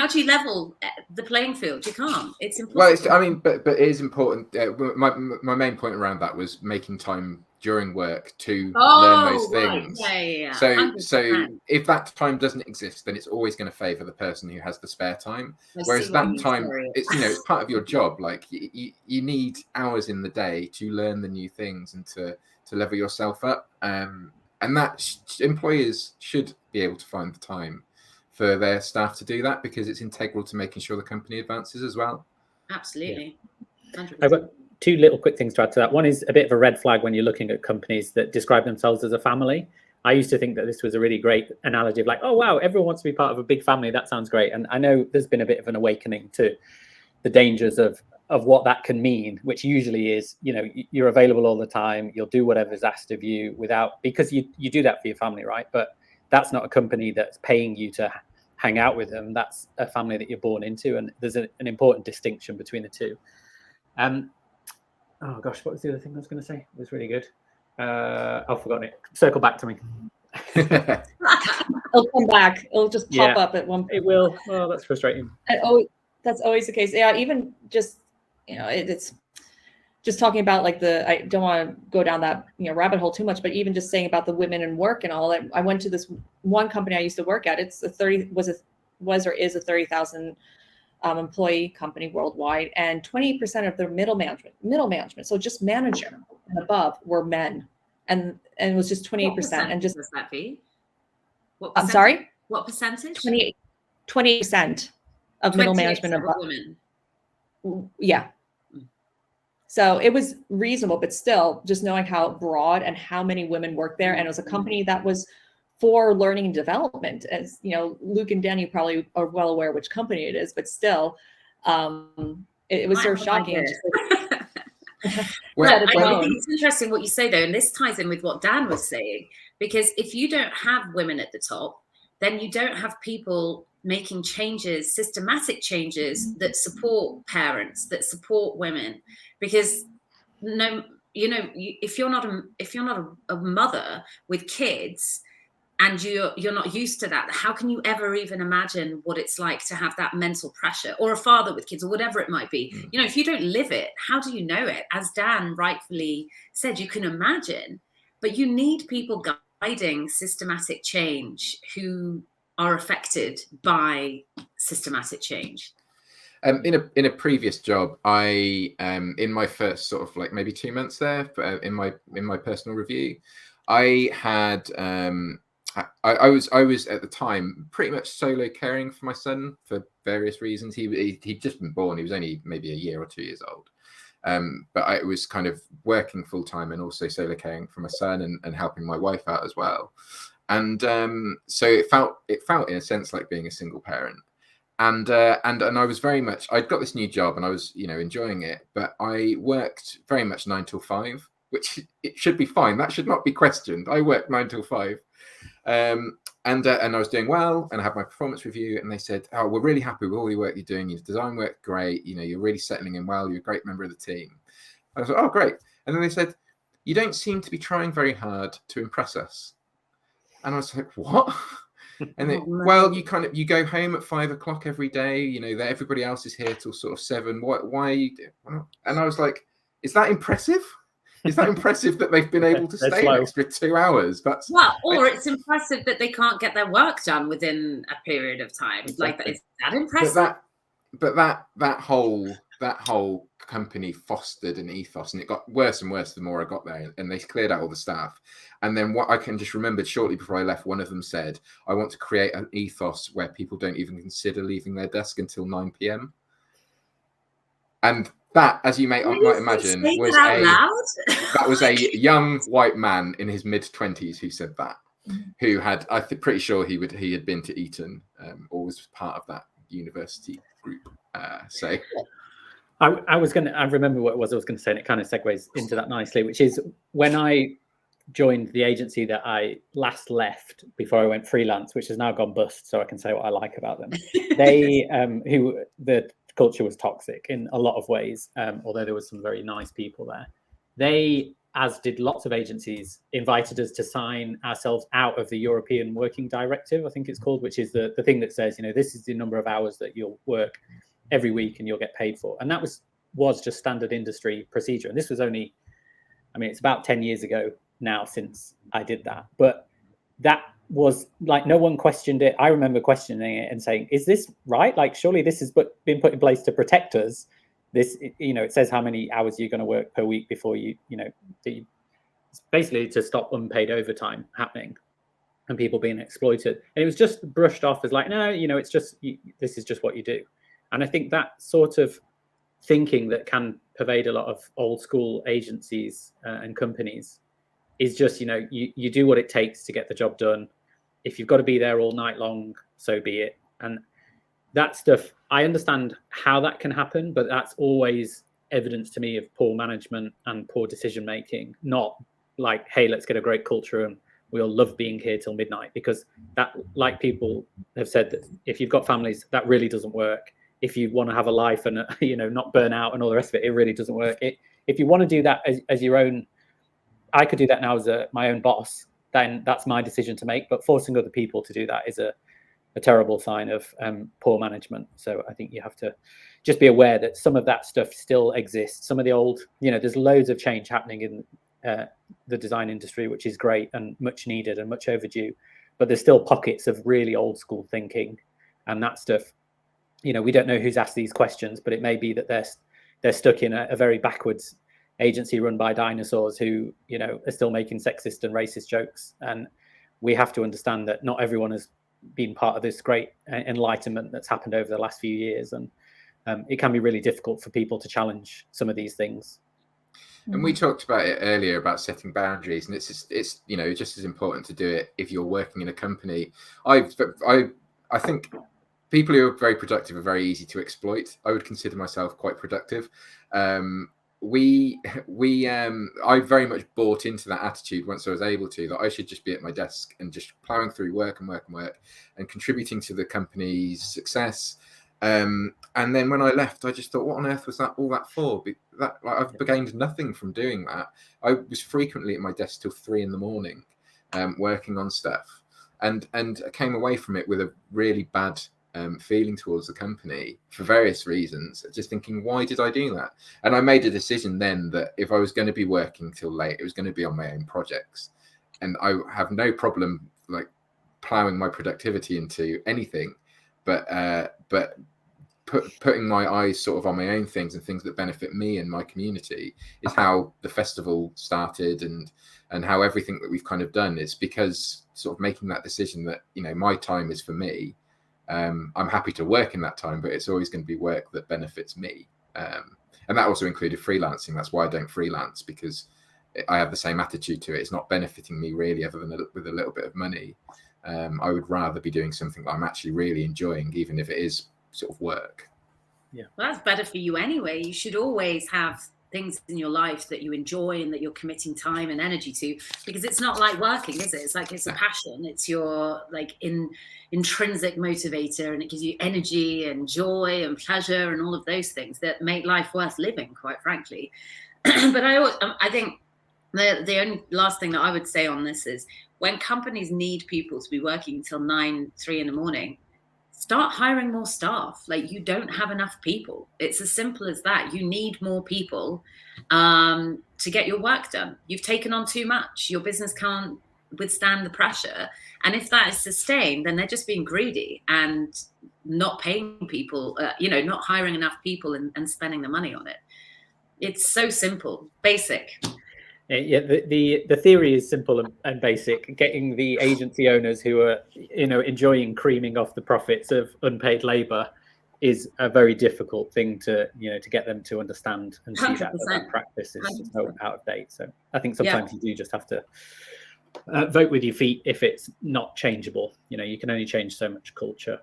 do you level the playing field? You can't. It's important. Well, but it is important. My main point around that was making time during work to learn those things. Yeah. So if that time doesn't exist, then it's always going to favor the person who has the spare time. Whereas that time, it's part of your job. Like you need hours in the day to learn the new things and to level yourself up. And that employers should be able to find the time for their staff to do that, because it's integral to making sure the company advances as well. Absolutely. Yeah. I've got 2 little quick things to add to that. One is a bit of a red flag when you're looking at companies that describe themselves as a family. I used to think that this was a really great analogy of like, oh, wow, everyone wants to be part of a big family. That sounds great. And I know there's been a bit of an awakening to the dangers of what that can mean, which usually is, you're available all the time. You'll do whatever's asked of you because you do that for your family, right? But that's not a company that's paying you to hang out with them. That's a family that you're born into. And there's an important distinction between the two. Oh gosh, what was the other thing I was going to say? It was really good. I've forgotten it. Circle back to me. It'll come back. It'll just pop up at one point. It will. Oh, that's frustrating. That's always the case. Yeah, even just, it's just talking about like I don't want to go down that rabbit hole too much, but even just saying about the women in work and all that. I went to this one company I used to work at. It's was or is a 30,000 employee company worldwide, and 28% of their middle management, so just manager and above, were men, and it was just 28%. And just was that be? I'm sorry. What percentage? 20% of middle management above women. Yeah. So it was reasonable, but still just knowing how broad and how many women work there. And it was a company that was for learning and development. As you know, Luke and Danny probably are well aware which company it is, but still, it was sort of shocking. Well, I think it's interesting what you say though, and this ties in with what Dan was saying, because if you don't have women at the top, then you don't have people making changes, systematic changes that support parents, that support women. Because if you're not a mother with kids and you're not used to that, how can you ever even imagine what it's like to have that mental pressure, or a father with kids, or whatever it might be? If you don't live it, how do you know it? As Dan rightfully said, you can imagine, but you need people guiding systematic change who are affected by systematic change. In a previous job, I in my first sort of like maybe 2 months there, in my personal review, I had I was at the time pretty much solo caring for my son for various reasons. He'd just been born. He was only maybe a year or 2 years old. But I was kind of working full time and also solo caring for my son and helping my wife out as well. And so it felt in a sense like being a single parent. And I was very much, I'd got this new job and I was, enjoying it, but I worked very much 9 till 5, which it should be fine. That should not be questioned. I worked 9 till 5. And I was doing well, and I had my performance review, and they said, "Oh, we're really happy with all the work you're doing. Your design work, great. You're really settling in well. You're a great member of the team." I was like, "Oh, great." And then they said, "You don't seem to be trying very hard to impress us." And I was like, "What?" And they, "Well, you go home at 5 o'clock every day. That everybody else is here till sort of 7. Why are you?" And I was like, "Is that impressive? Is that impressive that they've been able to stay an extra 2 hours?" It's impressive that they can't get their work done within a period of time. Exactly. Like, is that impressive? But that whole company fostered an ethos, and it got worse and worse the more I got there. And they cleared out all the staff. And then what I can just remember shortly before I left, one of them said, "I want to create an ethos where people don't even consider leaving their desk until 9 p.m." And that, as you might imagine, was a young white man in his mid-20s who said that, who had, pretty sure he had been to Eton, or was part of that university group. I remember what it was I was going to say, and it kind of segues into that nicely, which is when I joined the agency that I last left before I went freelance, which has now gone bust, so I can say what I like about them. They, the culture was toxic in a lot of ways, although there was some very nice people there. They, as did lots of agencies, invited us to sign ourselves out of the European Working Directive, I think it's called, which is the thing that says, this is the number of hours that you'll work every week and you'll get paid for. And that was just standard industry procedure. And this was only, it's about 10 years ago now since I did that. But that was like, no one questioned it. I remember questioning it and saying, "Is this right? Like, surely this has been put in place to protect us. This, it says how many hours you're going to work per week before it's basically to stop unpaid overtime happening and people being exploited." And it was just brushed off as like, no, it's just, this is just what you do. And I think that sort of thinking that can pervade a lot of old school agencies and companies is just, you do what it takes to get the job done. If you've got to be there all night long, so be it. And that stuff, I understand how that can happen, but that's always evidence to me of poor management and poor decision making, not like, hey, let's get a great culture and we all love being here till midnight. Because that, like people have said, that if you've got families, that really doesn't work. If you want to have a life and not burn out and all the rest of it, it really doesn't work. If you want to do that as your own, I could do that now as my own boss, then that's my decision to make. But forcing other people to do that is a terrible sign of poor management. So I think you have to just be aware that some of that stuff still exists. Some of the old, there's loads of change happening in the design industry, which is great and much needed and much overdue. But there's still pockets of really old school thinking, and that stuff, we don't know who's asked these questions, but it may be that they're stuck in a very backwards agency run by dinosaurs who, are still making sexist and racist jokes. And we have to understand that not everyone has been part of this great enlightenment that's happened over the last few years. And it can be really difficult for people to challenge some of these things. And we talked about it earlier about setting boundaries, and it's you know, just as important to do it if you're working in a company. I think people who are very productive are very easy to exploit. I would consider myself quite productive. I very much bought into that attitude once I was able to, that I should just be at my desk and just plowing through work and contributing to the company's success. And then when I left, I just thought, what on earth was all that for? I've gained nothing from doing that. I was frequently at my desk till 3 a.m, working on stuff, and I came away from it with a really bad feeling towards the company for various reasons, just thinking, why did I do that? And I made a decision then that if I was going to be working till late, it was going to be on my own projects, and I have no problem like plowing my productivity into anything, but putting my eyes sort of on my own things and things that benefit me and my community is how the festival started, and how everything that we've kind of done is because sort of making that decision that, you know, my time is for me. I'm happy to work in that time, but it's always going to be work that benefits me. And that also included freelancing. That's why I don't freelance, because I have the same attitude to it. It's not benefiting me really, other than with a little bit of money. I would rather be doing something that I'm actually really enjoying, even if it is sort of work. Yeah, well, that's better for you anyway. You should always have things in your life that you enjoy and that you're committing time and energy to, because it's not like working, is it? It's like, it's a passion. It's your like intrinsic motivator, and it gives you energy and joy and pleasure and all of those things that make life worth living, quite frankly. But I think the only last thing that I would say on this is, when companies need people to be working until 3 a.m, start hiring more staff. Like, you don't have enough people. It's as simple as that. You need more people to get your work done. You've taken on too much. Your business can't withstand the pressure. And if that is sustained, then they're just being greedy and not paying people, not hiring enough people and spending the money on it. It's so simple, basic. Yeah, the theory is simple and basic. Getting the agency owners who are, enjoying creaming off the profits of unpaid labour is a very difficult thing to get them to understand and see that practice is so out of date. So I think sometimes you do just have to vote with your feet if it's not changeable. You can only change so much culture.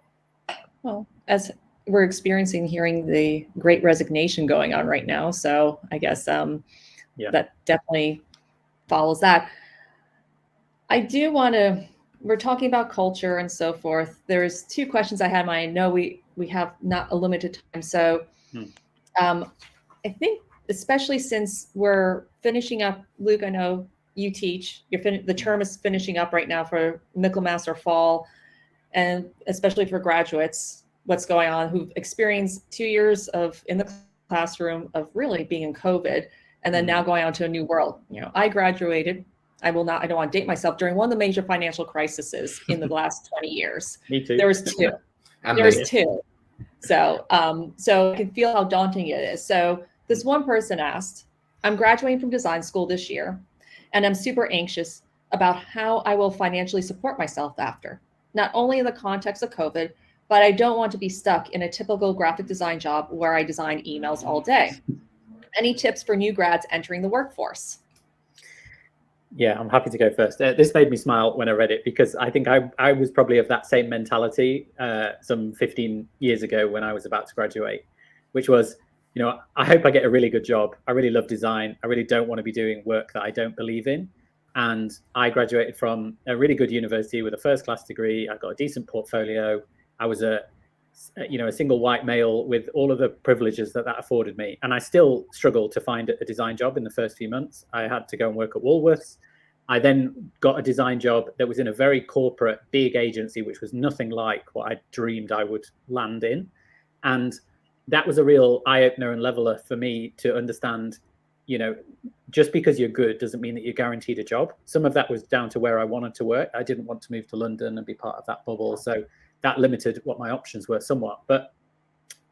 Well, as we're hearing the great resignation going on right now, so I guess that definitely follows that. I do want to, we're talking about culture and so forth. There's 2 questions I had in mind. I know we have not a limited time. So I think, especially since we're finishing up, Luke, I know you teach, the term is finishing up right now for Michaelmas or fall, and especially for graduates, what's going on, who've experienced 2 years in the classroom of really being in COVID, and then now going on to a new world. I graduated, I don't want to date myself, during one of the major financial crises in the last 20 years. Me too. There was 2. There's 2. So I can feel how daunting it is. So this one person asked, I'm graduating from design school this year, and I'm super anxious about how I will financially support myself after, not only in the context of COVID, but I don't want to be stuck in a typical graphic design job where I design emails all day. Any tips for new grads entering the workforce? Yeah, I'm happy to go first. This made me smile when I read it, because I think I was probably of that same mentality some 15 years ago when I was about to graduate, which was, I hope I get a really good job. I really love design. I really don't want to be doing work that I don't believe in. And I graduated from a really good university with a first-class degree. I got a decent portfolio. I was a single white male with all of the privileges that afforded me. And I still struggled to find a design job in the first few months. I had to go and work at Woolworths. I then got a design job that was in a very corporate, big agency, which was nothing like what I dreamed I would land in. And that was a real eye-opener and leveler for me to understand, just because you're good doesn't mean that you're guaranteed a job. Some of that was down to where I wanted to work. I didn't want to move to London and be part of that bubble. So that limited what my options were somewhat. But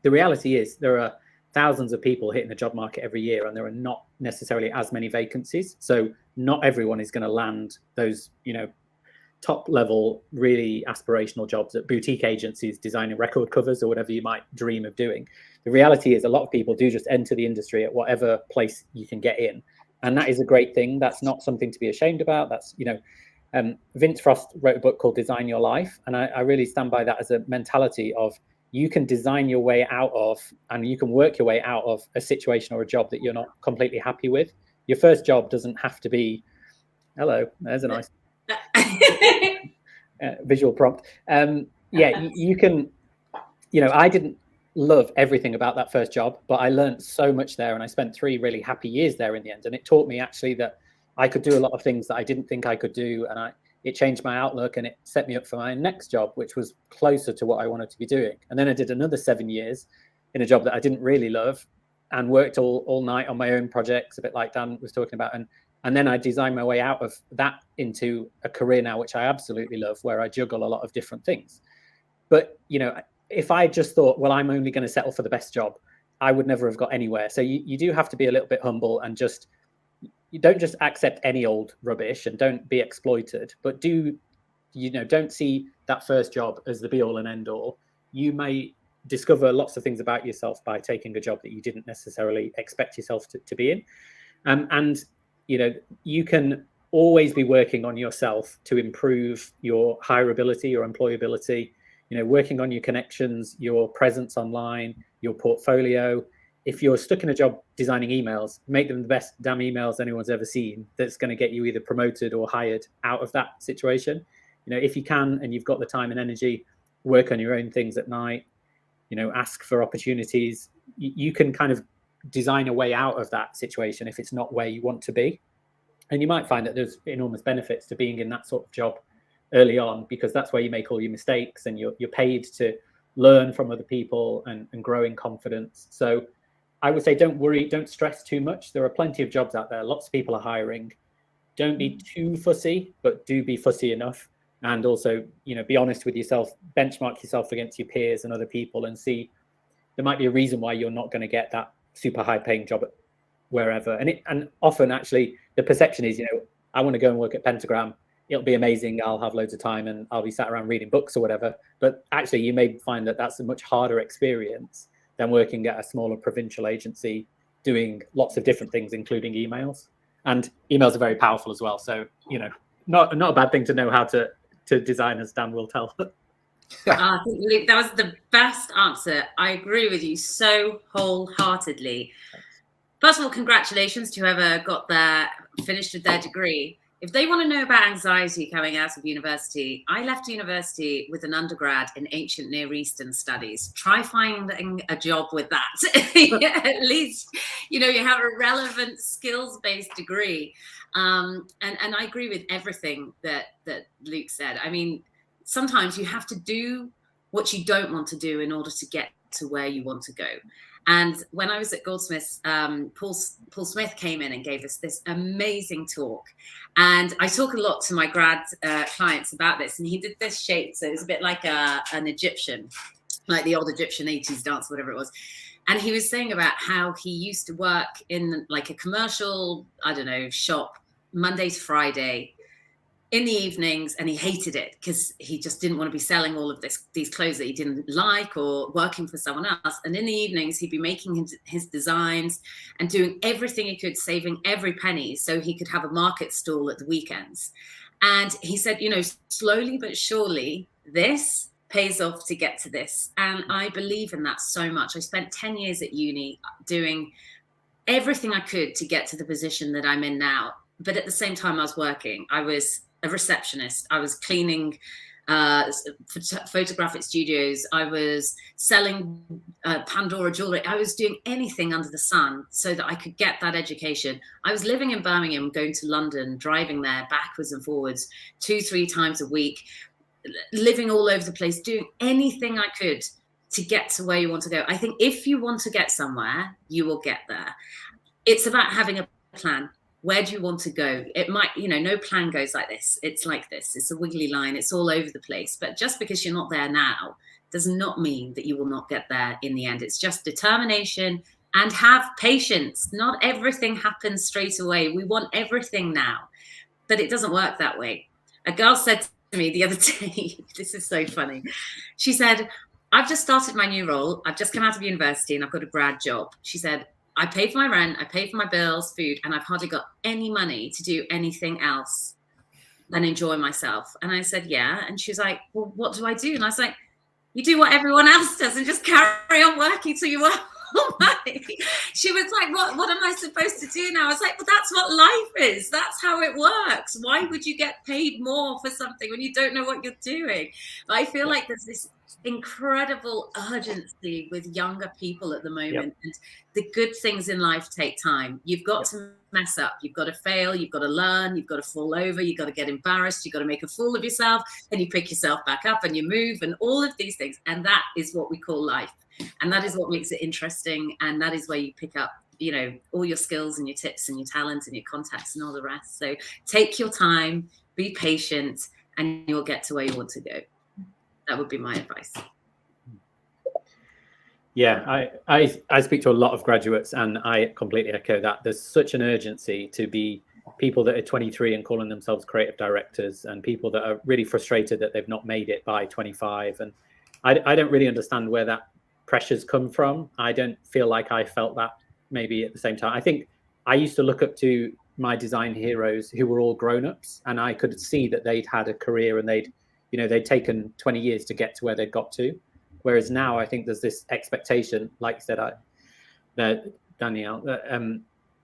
the reality is there are thousands of people hitting the job market every year, and there are not necessarily as many vacancies. So not everyone is going to land those, top level, really aspirational jobs at boutique agencies designing record covers or whatever you might dream of doing. the reality is a lot of people do just enter the industry at whatever place you can get in. And that is a great thing. That's not something to be ashamed about. That's, Vince Frost wrote a book called Design Your Life. And I really stand by that as a mentality of you can design your way out of, and you can work your way out of a situation or a job that you're not completely happy with. Your first job doesn't have to be, hello, there's a nice visual prompt. You can, I didn't love everything about that first job, but I learned so much there, and I spent 3 really happy years there in the end. And it taught me actually that I could do a lot of things that I didn't think I could do, and it changed my outlook, and it set me up for my next job, which was closer to what I wanted to be doing. And then I did another 7 years in a job that I didn't really love, and worked all night on my own projects, a bit like Dan was talking about. And then I designed my way out of that into a career now, which I absolutely love, where I juggle a lot of different things. But, if I just thought, well, I'm only going to settle for the best job, I would never have got anywhere. So you do have to be a little bit humble, and you don't just accept any old rubbish, and don't be exploited, but don't see that first job as the be all and end all. You may discover lots of things about yourself by taking a job that you didn't necessarily expect yourself to be in. And you can always be working on yourself to improve your hireability, your employability, working on your connections, your presence online, your portfolio. If you're stuck in a job designing emails, make them the best damn emails anyone's ever seen. That's going to get you either promoted or hired out of that situation. If you can, and you've got the time and energy, work on your own things at night, ask for opportunities. You can kind of design a way out of that situation if it's not where you want to be. And you might find that there's enormous benefits to being in that sort of job early on, because that's where you make all your mistakes, and you're paid to learn from other people and grow in confidence. So I would say don't worry, don't stress too much. There are plenty of jobs out there. Lots of people are hiring. Don't be too fussy, but do be fussy enough. And also, be honest with yourself, benchmark yourself against your peers and other people, and see there might be a reason why you're not going to get that super high paying job at wherever. And often actually the perception is, I want to go and work at Pentagram. It'll be amazing. I'll have loads of time and I'll be sat around reading books or whatever. But actually you may find that that's a much harder experience than working at a smaller provincial agency doing lots of different things, including emails. And emails are very powerful as well. So, not a bad thing to know how to design, as Dan will tell. I think, Luke, that was the best answer. I agree with you so wholeheartedly. First of all, congratulations to whoever finished with their degree. If they want to know about anxiety coming out of university, I left university with an undergrad in ancient Near Eastern studies. Try finding a job with that. At least, you have a relevant skills-based degree. And I agree with everything that Luke said. I mean, sometimes you have to do what you don't want to do in order to get to where you want to go. And when I was at Goldsmiths, Paul Smith came in and gave us this amazing talk. And I talk a lot to my grad clients about this. And he did this shape. So it was a bit like an Egyptian, like the old Egyptian 80s dance, whatever it was. And he was saying about how he used to work in like a commercial, shop, Monday to Friday, in the evenings, and he hated it because he just didn't want to be selling all of these clothes that he didn't like or working for someone else. And in the evenings, he'd be making his designs and doing everything he could, saving every penny so he could have a market stall at the weekends. And he said, slowly but surely, this pays off to get to this. And I believe in that so much. I spent 10 years at uni doing everything I could to get to the position that I'm in now. But at the same time I was working, I was a receptionist. I was cleaning photographic studios. I was selling Pandora jewelry. I was doing anything under the sun so that I could get that education. I was living in Birmingham, going to London, driving there backwards and forwards 2-3 times a week, living all over the place, doing anything I could to get to where you want to go. I think if you want to get somewhere, you will get there. It's about having a plan. Where do you want to go? It might, no plan goes like this. It's like this. It's a wiggly line. It's all over the place. But just because you're not there now does not mean that you will not get there in the end. It's just determination and have patience. Not everything happens straight away. We want everything now, but it doesn't work that way. A girl said to me the other day, this is so funny. She said, I've just started my new role. I've just come out of university and I've got a grad job. She said, I pay for my rent, I pay for my bills, food, and I've hardly got any money to do anything else than enjoy myself. And I said, yeah. And she was like, well, what do I do? And I was like, you do what everyone else does and just carry on working till you earn more money. She was like, what am I supposed to do now? I was like, well, that's what life is. That's how it works. Why would you get paid more for something when you don't know what you're doing? But I feel like there's this incredible urgency with younger people at the moment. And the good things in life take time. You've got to mess up, you've got to fail, you've got to learn, you've got to fall over, you've got to get embarrassed, you've got to make a fool of yourself, and you pick yourself back up and you move, and all of these things. And that is what we call life, and that is what makes it interesting, and that is where you pick up, you know, all your skills and your tips and your talents and your contacts and all the rest. So take your time, be patient, and you'll get to where you want to go. That would be my advice. Yeah, I speak to a lot of graduates, and I completely echo that. There's such an urgency to be people that are 23 and calling themselves creative directors, and people that are really frustrated that they've not made it by 25. And I don't really understand where that pressures come from. I don't feel like I felt that maybe at the same time. I think I used to look up to my design heroes who were all grown-ups, and I could see that they'd had a career and they'd taken 20 years to get to where they'd got to. Whereas now I think there's this expectation, like you said, Danielle,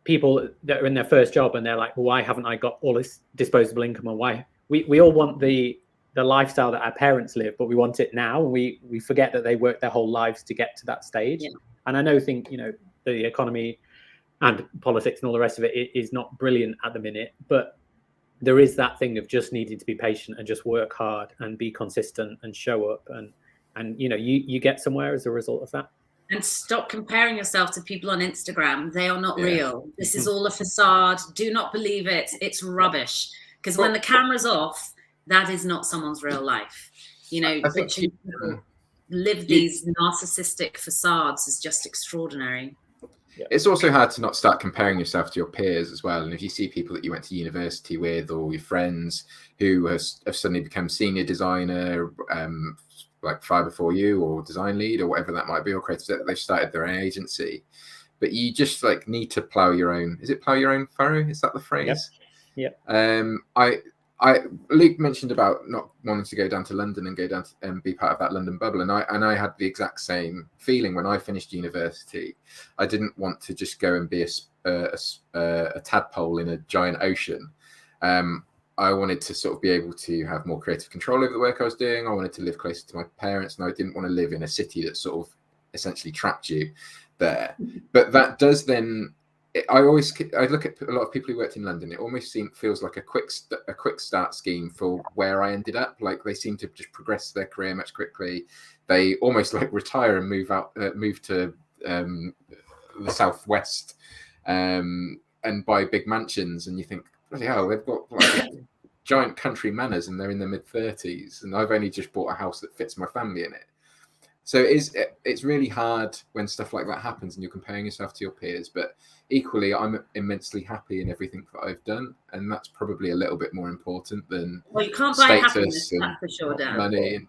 people that are in their first job and they're like, well, why haven't I got all this disposable income? And why we all want the lifestyle that our parents live, but we want it now. And we forget that they worked their whole lives to get to that stage. Yeah. And I think, the economy and politics and all the rest of it is not brilliant at the minute, but there is that thing of just needing to be patient and just work hard and be consistent and show up, and you get somewhere as a result of that. And stop comparing yourself to people on Instagram. They are not real. This is all a facade. Do not believe it. It's rubbish. Because when the camera's off, that is not someone's real life. Watching people live these narcissistic facades is just extraordinary. It's also hard to not start comparing yourself to your peers as well. And if you see people that you went to university with, or your friends who have suddenly become senior designer, like far before you, or design lead, or whatever that might be, or creative, they've started their own agency. But you just need to plow your own. Is it plow your own furrow? Is that the phrase? Yep. Luke mentioned about not wanting to go down to London and go down to, and be part of that London bubble, and I had the exact same feeling when I finished university. I didn't want to just go and be a tadpole in a giant ocean. I wanted to sort of be able to have more creative control over the work I was doing. I wanted to live closer to my parents, and I didn't want to live in a city that sort of essentially trapped you there. But that does then. I look at a lot of people who worked in London. It almost feels like a quick start scheme for where I ended up. Like they seem to just progress their career much quickly. They almost retire and move to the southwest and buy big mansions. And you think, bloody hell, they've got giant country manors and they're in their mid-30s, and I've only just bought a house that fits my family in it. So it's really hard when stuff like that happens and you're comparing yourself to your peers. But equally, I'm immensely happy in everything that I've done, and that's probably a little bit more important than you can't buy happiness, that's for sure, Dan. Money.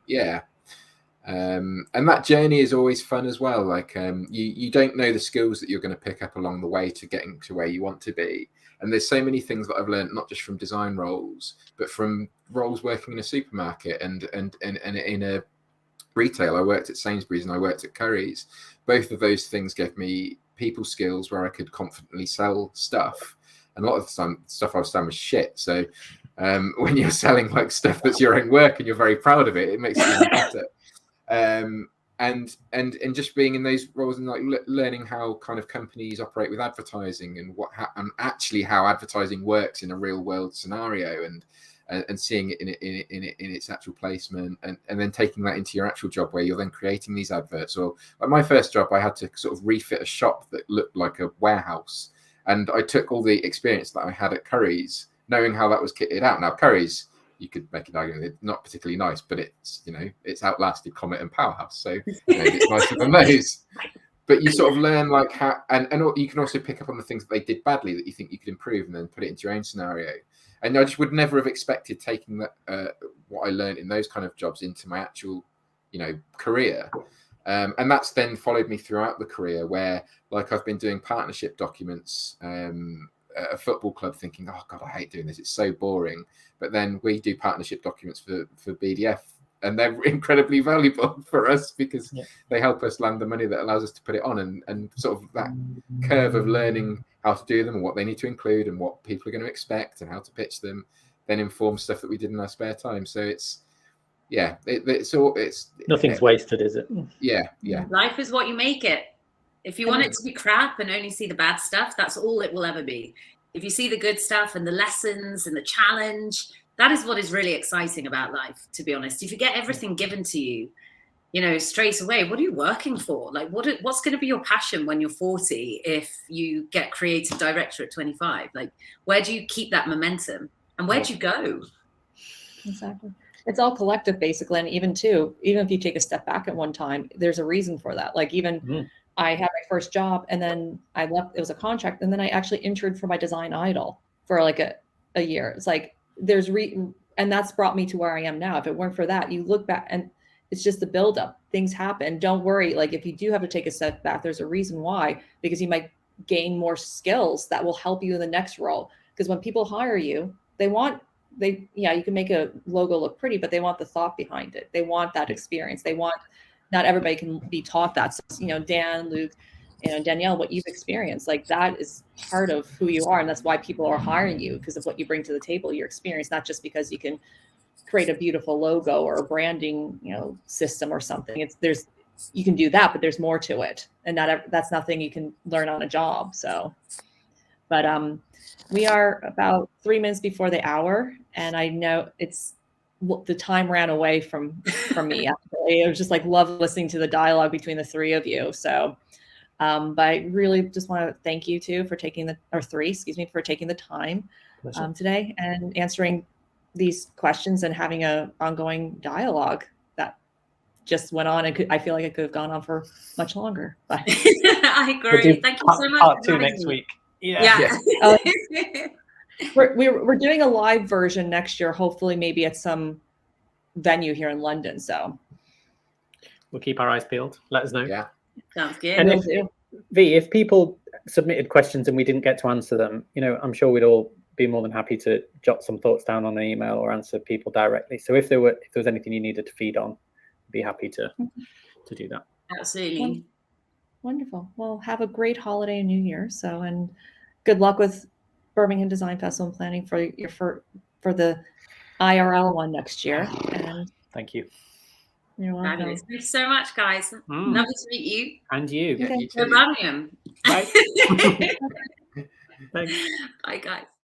And that journey is always fun as well. Like you don't know the skills that you're going to pick up along the way to getting to where you want to be. And there's so many things that I've learned, not just from design roles, but from roles working in a supermarket and in a retail. I worked at Sainsbury's and I worked at Currys. Both of those things gave me people skills where I could confidently sell stuff. And a lot of the time, stuff I was selling was shit. So when you're selling stuff that's your own work and you're very proud of it, it makes it even better. And just being in those roles and learning how kind of companies operate with advertising and actually how advertising works in a real world scenario, and seeing it in its actual placement, and then taking that into your actual job where you're then creating these adverts. Or like my first job, I had to sort of refit a shop that looked like a warehouse, and I took all the experience that I had at Currys, knowing how that was kitted out. Now Currys, you could make an argument, it's not particularly nice, but it's it's outlasted Comet and Powerhouse, so it's nicer than those. But you sort of learn how, and you can also pick up on the things that they did badly that you think you could improve, and then put it into your own scenario. And I just would never have expected taking that what I learned in those kind of jobs into my actual career. And that's then followed me throughout the career, where like I've been doing partnership documents at a football club, thinking, oh God, I hate doing this. It's so boring. But then we do partnership documents for BDF, and they're incredibly valuable for us because they help us land the money that allows us to put it on, and sort of that curve of learning how to do them and what they need to include and what people are going to expect and how to pitch them, then informs stuff that we did in our spare time. So it's nothing's wasted, is it? Yeah. Life is what you make it. If you want it to be crap and only see the bad stuff, that's all it will ever be. If you see the good stuff and the lessons and the challenge, that is what is really exciting about life, to be honest. If you get everything given to you, straight away, what are you working for? Like, what's going to be your passion when you're 40 if you get creative director at 25? Like, where do you keep that momentum? And where do you go? Exactly. It's all collective, basically. And even if you take a step back at one time, there's a reason for that. Like I had my first job and then I left, it was a contract. And then I actually interned for my design idol for like a year. It's like, and that's brought me to where I am now. If it weren't for that, you look back and it's just the buildup. Things happen. Don't worry. Like if you do have to take a step back, there's a reason why, because you might gain more skills that will help you in the next role. Because when people hire you, you can make a logo look pretty, but they want the thought behind it. They want that experience. Not everybody can be taught that. So, Dan, Luke, Danielle, what you've experienced, like that is part of who you are. And that's why people are hiring you, because of what you bring to the table, your experience, not just because you can create a beautiful logo or a branding, system or something. You can do that, but there's more to it. And that's nothing you can learn on a job. So, but we are about 3 minutes before the hour. And I know the time ran away from me. Actually. It was just like love listening to the dialogue between the three of you. So, but I really just want to thank you two for taking for taking the time today and answering these questions and having an ongoing dialogue that just went on. And I feel like it could have gone on for much longer. But I agree. Thank you so much. Part 2 next week. Yeah. We're doing a live version next year, hopefully maybe at some venue here in London. So we'll keep our eyes peeled. Let us know. Yeah. Sounds good. And if people submitted questions and we didn't get to answer them, I'm sure we'd all be more than happy to jot some thoughts down on an email or answer people directly. So if there was anything you needed to feed on, I'd be happy to do that. Absolutely. Wonderful. Well, have a great holiday and New Year. and good luck with Birmingham Design Festival and planning for the IRL one next year. And thank you. You're welcome. Fabulous. Thank you so much, guys. Lovely to meet you. And you. Yeah, Okay. you too. Birmingham. Bye. Thanks. Bye, guys.